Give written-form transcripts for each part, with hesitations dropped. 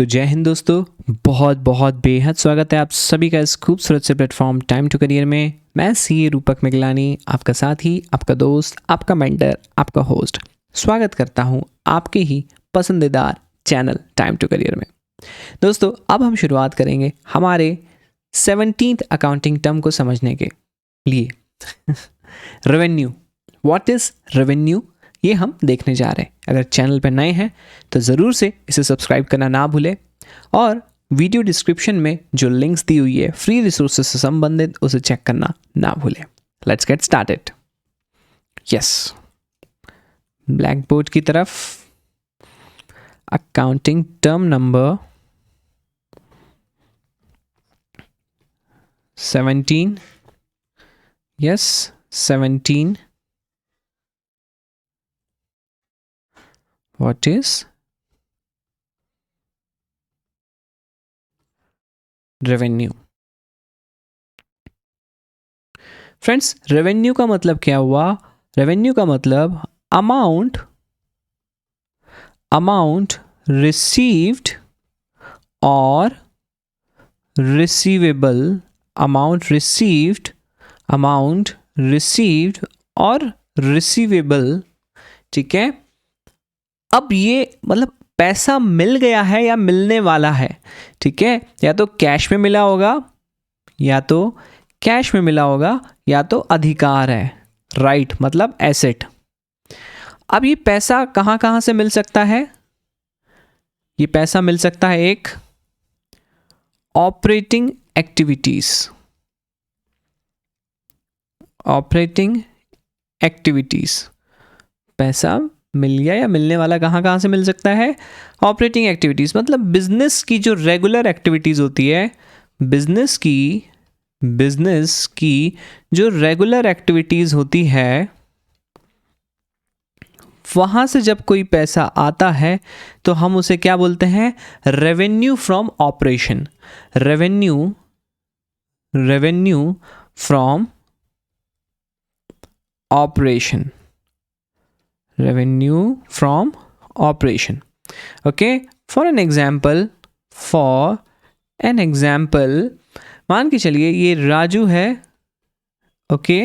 तो जय हिंद दोस्तों, बहुत बहुत बेहद स्वागत है आप सभी का इस खूबसूरत से प्लेटफॉर्म टाइम टू करियर में। मैं सी रूपक मिगलानी, आपका साथी, आपका दोस्त, आपका मेंटर, आपका होस्ट स्वागत करता हूं आपके ही पसंदीदार चैनल टाइम टू करियर में। दोस्तों, अब हम शुरुआत करेंगे हमारे 17th अकाउंटिंग टर्म को समझने के लिए। रेवेन्यू, व्हाट इज रेवेन्यू, ये हम देखने जा रहे हैं। अगर चैनल पर नए हैं तो ज़रूर से इसे सब्सक्राइब करना ना भूलें और वीडियो डिस्क्रिप्शन में जो लिंक्स दी हुई है फ्री रिसोर्सेज से संबंधित, उसे चेक करना ना भूलें। Let's get started. Yes, black board की तरफ accounting term number 17। Yes, 17। What is revenue? Friends, revenue का मतलब क्या हुआ? रेवेन्यू का मतलब अमाउंट रिसीव्ड और रिसीवेबल, अमाउंट रिसीव्ड और रिसीवेबल। ठीक है, अब ये मतलब पैसा मिल गया है या मिलने वाला है। ठीक है, या तो कैश में मिला होगा, या तो अधिकार है, राइट, मतलब एसेट। अब ये पैसा कहाँ कहाँ से मिल सकता है? ये पैसा मिल सकता है एक ऑपरेटिंग एक्टिविटीज। पैसा मिल गया या मिलने वाला कहाँ कहाँ से मिल सकता है? ऑपरेटिंग एक्टिविटीज़, मतलब बिजनेस की जो रेगुलर एक्टिविटीज़ होती है, बिजनेस की जो रेगुलर एक्टिविटीज़ होती है, वहाँ से जब कोई पैसा आता है तो हम उसे क्या बोलते हैं? Revenue from operation. Revenue from operation. Revenue from operation. Okay, for an example, मान के चलिए ये राजू है। ओके,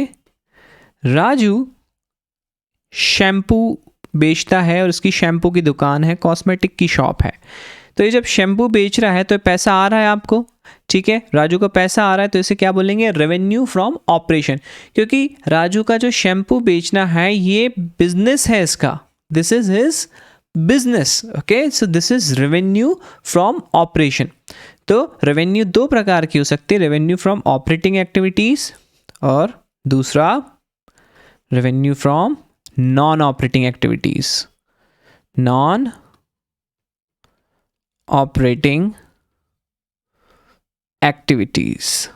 राजू शैम्पू बेचता है और उसकी शैम्पू की दुकान है, कॉस्मेटिक की शॉप है। तो ये जब शैम्पू बेच रहा है तो पैसा आ रहा है आपको। ठीक है, राजू को पैसा आ रहा है तो इसे क्या बोलेंगे? रेवेन्यू फ्रॉम ऑपरेशन, क्योंकि राजू का जो शैम्पू बेचना है ये बिजनेस है इसका, this is his business. Okay, so this is revenue from operation. तो रेवेन्यू दो प्रकार की हो सकती है, रेवेन्यू फ्रॉम ऑपरेटिंग एक्टिविटीज और दूसरा revenue from non operating activities. Non operating activities.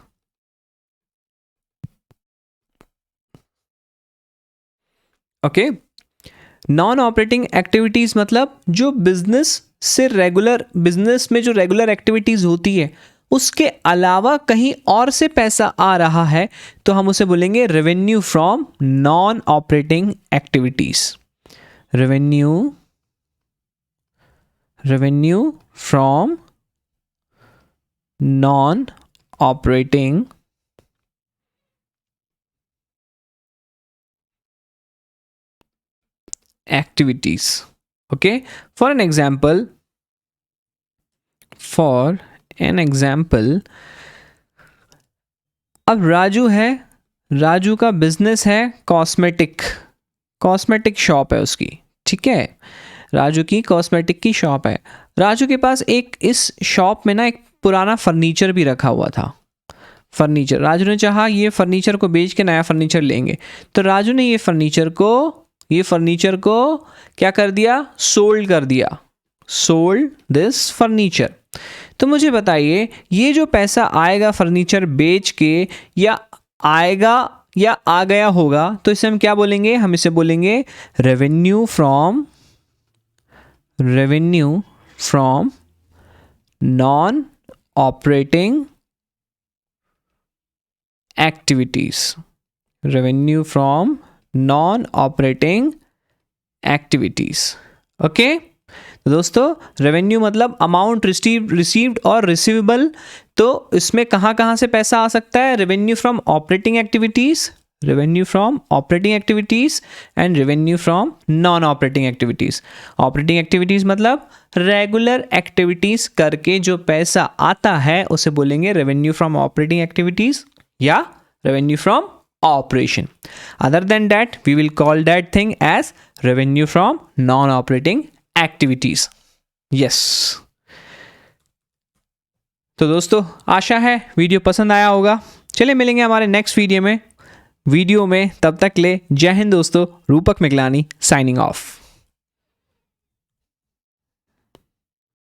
Okay, non operating activities मतलब जो बिजनेस में जो रेगुलर एक्टिविटीज होती है उसके अलावा कहीं और से पैसा आ रहा है तो हम उसे बोलेंगे revenue from non operating activities. Revenue from non operating activities. Okay, for an example, अब राजू है, राजू का बिजनेस है कॉस्मेटिक शॉप है उसकी। ठीक है, राजू की कॉस्मेटिक की शॉप है। राजू के पास इस शॉप में ना एक पुराना फर्नीचर भी रखा हुआ था। फर्नीचर, राजू ने चाहा ये फर्नीचर को बेच के नया फर्नीचर लेंगे, तो राजू ने ये फर्नीचर को क्या कर दिया? सोल्ड कर दिया। Sold this furniture. तो मुझे बताइए, ये जो पैसा आएगा फर्नीचर बेच के, या आएगा या आ गया होगा, तो इसे हम क्या बोलेंगे? हम इसे बोलेंगे revenue from non operating activities. Revenue from non operating activities. Okay, तो दोस्तों रेवेन्यू मतलब अमाउंट रिसीव्ड और रिसीवेबल। तो इसमें कहाँ कहाँ से पैसा आ सकता है? Revenue from operating activities, revenue from operating activities and revenue from non operating activities. Operating activities मतलब रेगुलर एक्टिविटीज़ करके जो पैसा आता है उसे बोलेंगे रेवेन्यू फ्रॉम ऑपरेटिंग एक्टिविटीज़ या revenue from operation. Other than that, we will call that thing as revenue from non-operating activities. Yes. तो दोस्तों आशा है वीडियो पसंद आया होगा। चलिए मिलेंगे हमारे नेक्स्ट वीडियो में। तब तक ले जय हिंद दोस्तों। रूपक मिगलानी साइनिंग ऑफ।